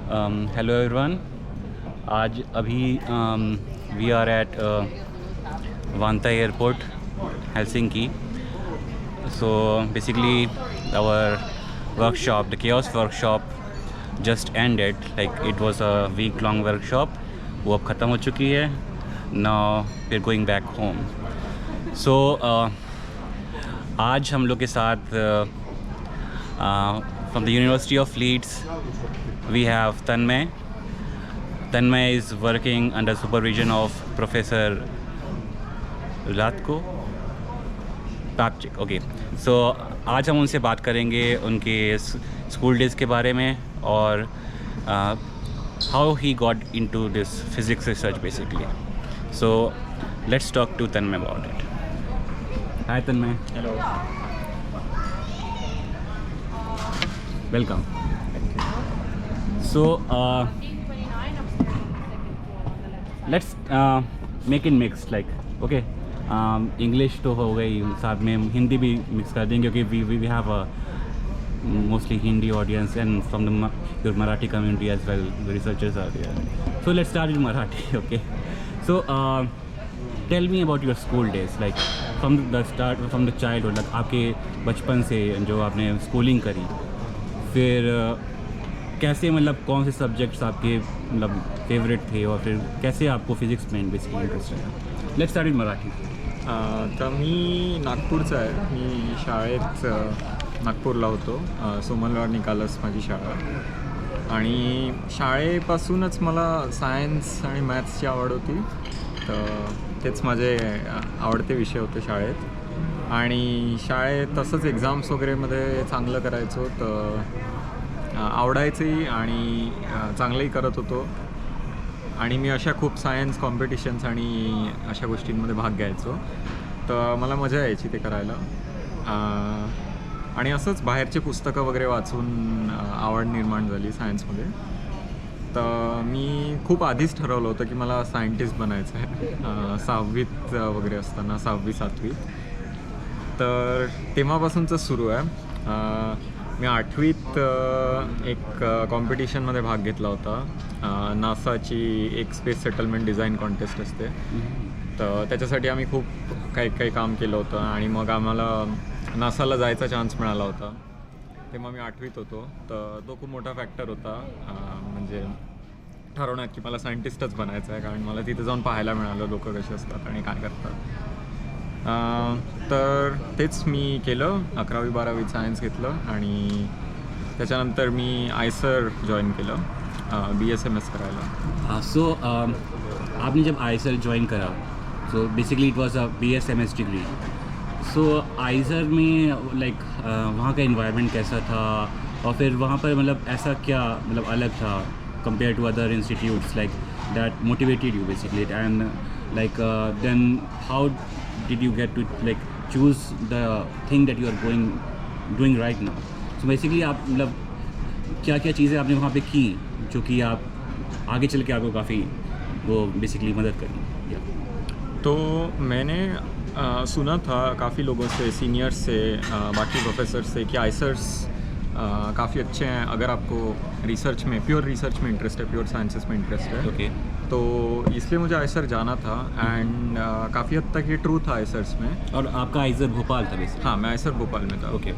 Hello everyone. आज अभी we are at Vantaa airport, Helsinki. So basically our workshop, the chaos workshop just ended. Like it was a week long workshop. वो अब ख़त्म हो चुकी है. Now we're going back home. So आज हम लोग के साथ from the University of Leeds we have Tanmay. Tanmay is working under supervision of Professor Ratko Papchik. Okay, so आज हम उनसे बात करेंगे उनके स्कूल डेज़ के बारे में और how he got into this physics research basically. So let's talk to Tanmay about it. Hi Tanmay. Hello. Welcome. So let's make in mix like okay. English तो हो गई, साथ में हिंदी भी मिक्स कर देंगे क्योंकि we have a mostly Hindi audience and from the your Marathi community as well. The researchers are there. So let's start with Marathi. Okay, so tell me about your school days, like from the start, from the childhood, like आपके बचपन से जो आपने schooling करी, फिर कैसे मतलब कौन से सब्जेक्ट्स आपके मतलब फेवरेट थे और फिर कैसे आपको फिजिक्स में बेसिकली इंटरेस्ट है. Let's start with Marathi. तर मी नागपूरचा आहे. मी शाळेत नागपूरला होतो. सोमनवार निकालस माझी शाळा. आणि शाळेपासूनच मला सायन्स आणि मॅथ्सची आवड होती. तर तेच माझे आवडते विषय होते शाळेत. आणि शाळेत तसंच एक्झाम्स वगैरेमध्ये चांगलं करायचो, तर आवडायचंही आणि चांगलंही करत होतो. आणि मी अशा खूप सायन्स कॉम्पिटिशन्स आणि अशा गोष्टींमध्ये भाग घ्यायचो, तर मला मजा यायची ते करायला. आणि असंच बाहेरचे पुस्तकं वगैरे वाचून आवड निर्माण झाली सायन्समध्ये. तर मी खूप आधीच ठरवलं होतं की मला सायंटिस्ट बनायचं आहे, 6वीत वगैरे असताना, 6वी 7वीत. तर तेव्हापासूनच सुरू आहे. मी 8वीत एक कॉम्पिटिशनमध्ये भाग घेतला होता. नासाची एक स्पेस सेटलमेंट डिझाईन कॉन्टेस्ट असते, तर त्याच्यासाठी आम्ही खूप काही काम केलं होतं. आणि मग आम्हाला नासाला जायचा चान्स मिळाला होता. तेव्हा मी 8वीत होतो, तर तो खूप मोठा फॅक्टर होता म्हणजे ठरवण्यात की मला सायंटिस्टच बनायचं आहे, कारण मला तिथे जाऊन पाहायला मिळालं लोक कसे असतात आणि काय करतात. तर तेच मी केलं. 11वी 12वीत सायन्स घेतलं आणि त्याच्यानंतर मी आयसर जॉईन केलं BSMS करायला. सो आपने जब आईसर ज्वाइन करा, so basically it was a BSMS degree. So Eicher में लाइक वहाँ का इन्वायरमेंट कैसा था और फिर वहाँ पर मतलब ऐसा क्या मतलब अलग था compare to other institutes like that motivated you basically, and like then how did you get to like choose the thing that you are doing right now? So basically आप मतलब क्या क्या चीज़ें आपने वहाँ पे की जो कि आप आगे चल के आपको काफ़ी वो बेसिकली मदद करी. तो मैंने सुना था काफ़ी लोगों से, सीनियर्स से, बाकी प्रोफेसर से कि आइसर्स काफ़ी अच्छे हैं अगर आपको रिसर्च में, प्योर रिसर्च में इंटरेस्ट है, प्योर साइंसेस में इंटरेस्ट है. ओके. तो इसलिए मुझे आइसर जाना था. एंड काफ़ी हद तक ये ट्रू था आइसर्स में. और आपका आइसर भोपाल था बेसिकली? हाँ, मैं आइसर भोपाल में था. ओके.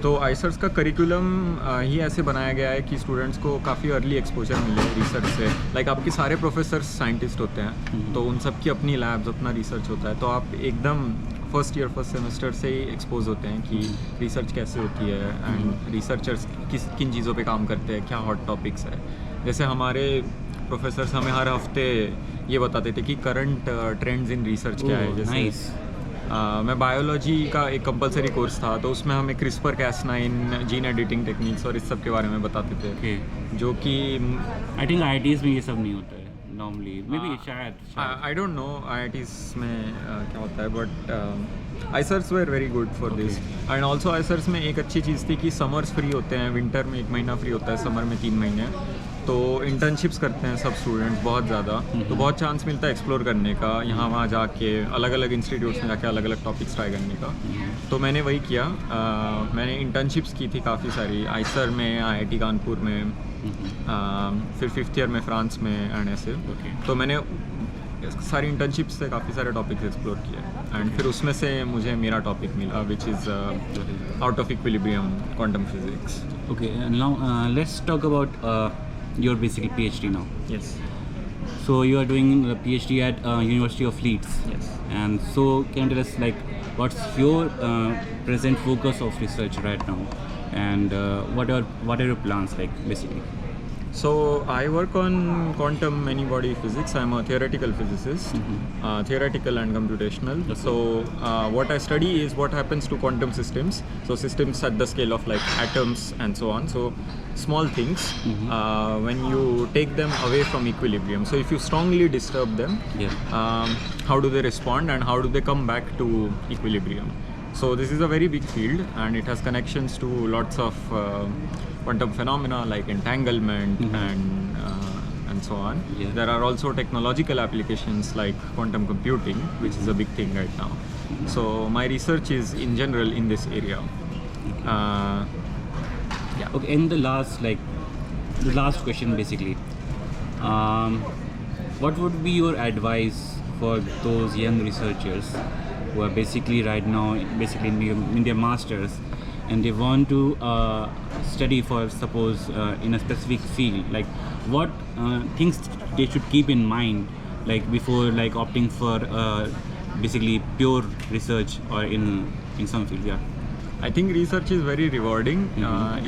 तो आइसर्स का करिकुलम ही ऐसे बनाया गया है कि स्टूडेंट्स को काफ़ी अर्ली एक्सपोजर मिले रिसर्च से. लाइक आपके सारे प्रोफेसर्स साइंटिस्ट होते हैं, तो उन सब की अपनी लैब्स, अपना रिसर्च होता है. तो आप एकदम फर्स्ट ईयर फर्स्ट सेमेस्टर से ही एक्सपोज होते हैं कि रिसर्च कैसे होती है एंड रिसर्चर्स किन चीज़ों पे काम करते हैं, क्या हॉट टॉपिक्स है. जैसे हमारे प्रोफेसर्स हमें हर हफ्ते ये बताते थे कि करंट ट्रेंड्स इन रिसर्च क्या है. जैसे मैं बायोलॉजी का एक कंपलसरी कोर्स था, तो उसमें हमें CRISPR-Cas9 जीन एडिटिंग टेक्निक्स और इस सब के बारे में बताते थे. ओके. जो कि आई थिंक IITs में ये सब नहीं होता है नॉर्मली, मे बी शायद आई डोंट नो IITs में क्या होता है, but IISERs were very good for this. And also IISERs में एक अच्छी चीज़ थी कि समर्स फ्री होते हैं, विंटर में 1 महीना फ्री होता है, समर में 3 महीने. तो इंटर्नशिप्स करते हैं सब स्टूडेंट बहुत ज़्यादा, तो बहुत चांस मिलता है एक्सप्लोर करने का, यहाँ वहाँ जाके अलग अलग इंस्टीट्यूट्स में जाके अलग अलग टॉपिक्स ट्राई करने का। तो मैंने वही किया। मैंने इंटर्नशिप्स की थी काफ़ी सारी, आईसर में, IIT कानपुर में, फिर 5th ईयर में फ्रांस में एंड ऐसे। तो मैंने सारी इंटर्नशिप्स से काफ़ी सारे टॉपिक्स एक्सप्लोर किए एंड फिर उसमें से मुझे मेरा टॉपिक मिला which is out of equilibrium quantum physics. Okay, now let's talk about your basically PhD now. Yes So you are doing a PhD at University of Leeds. Yes And so can you tell us like what's your present focus of research right now, and what are your plans like basically? So I work on quantum many-body physics. I'm a theoretical physicist, theoretical and computational. Okay. So what I study is what happens to quantum systems. So systems at the scale of like atoms and so on. So small things when you take them away from equilibrium. So if you strongly disturb them, Yeah. how do they respond and how do they come back to equilibrium? So this is a very big field and it has connections to lots of quantum phenomena like entanglement and so on. Yeah. There are also technological applications like quantum computing, which is a big thing right now. So my research is in general in this area. Yeah. Okay, in the last question basically, what would be your advice for those young researchers who are basically right now basically in their masters and they want to study for suppose in a specific field, like what things they should keep in mind like before like opting for basically pure research or in some field? Yeah. I think research is very rewarding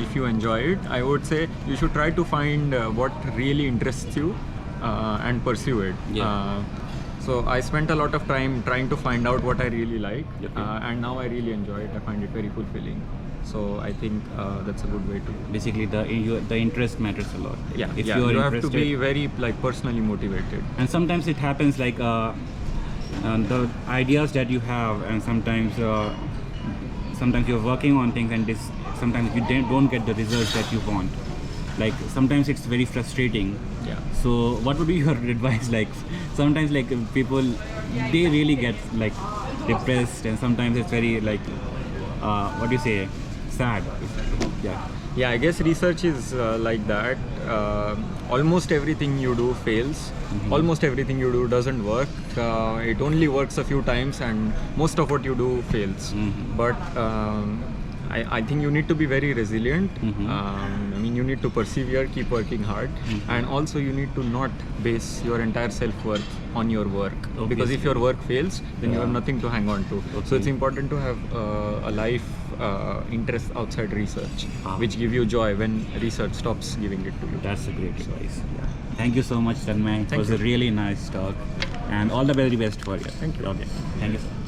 if you enjoy it. I would say you should try to find what really interests you and pursue it. Yeah. So I spent a lot of time trying to find out what I really like, Okay. and now I really enjoy it. I find it very fulfilling. So I think that's a good way to. Basically the interest matters a lot. Yeah, If yeah. you are You have to interested, be very like personally motivated. and sometimes it happens like the ideas that you have, and sometimes you're working on things and sometimes you don't get the results that you want. Like sometimes it's very frustrating. Yeah. So what would be your advice? Like sometimes like people they really get like depressed, and sometimes it's very like what do you say, sad. Yeah. Yeah, I guess research is like that. Almost everything you do fails. Almost everything you do doesn't work. It only works a few times, and most of what you do fails. But I think you need to be very resilient. I mean, you need to persevere, keep working hard, and also you need to not base your entire self-worth on your work. Because Obviously. if your work fails, then you have nothing to hang on to. So Okay. it's important to have a life interest outside research, which give you joy when research stops giving it to you. That's a great advice. Thank you so much, Tanmay. It Thank was you. a really nice talk, and all the very best for you. Thank you. Okay. Thank you, sir.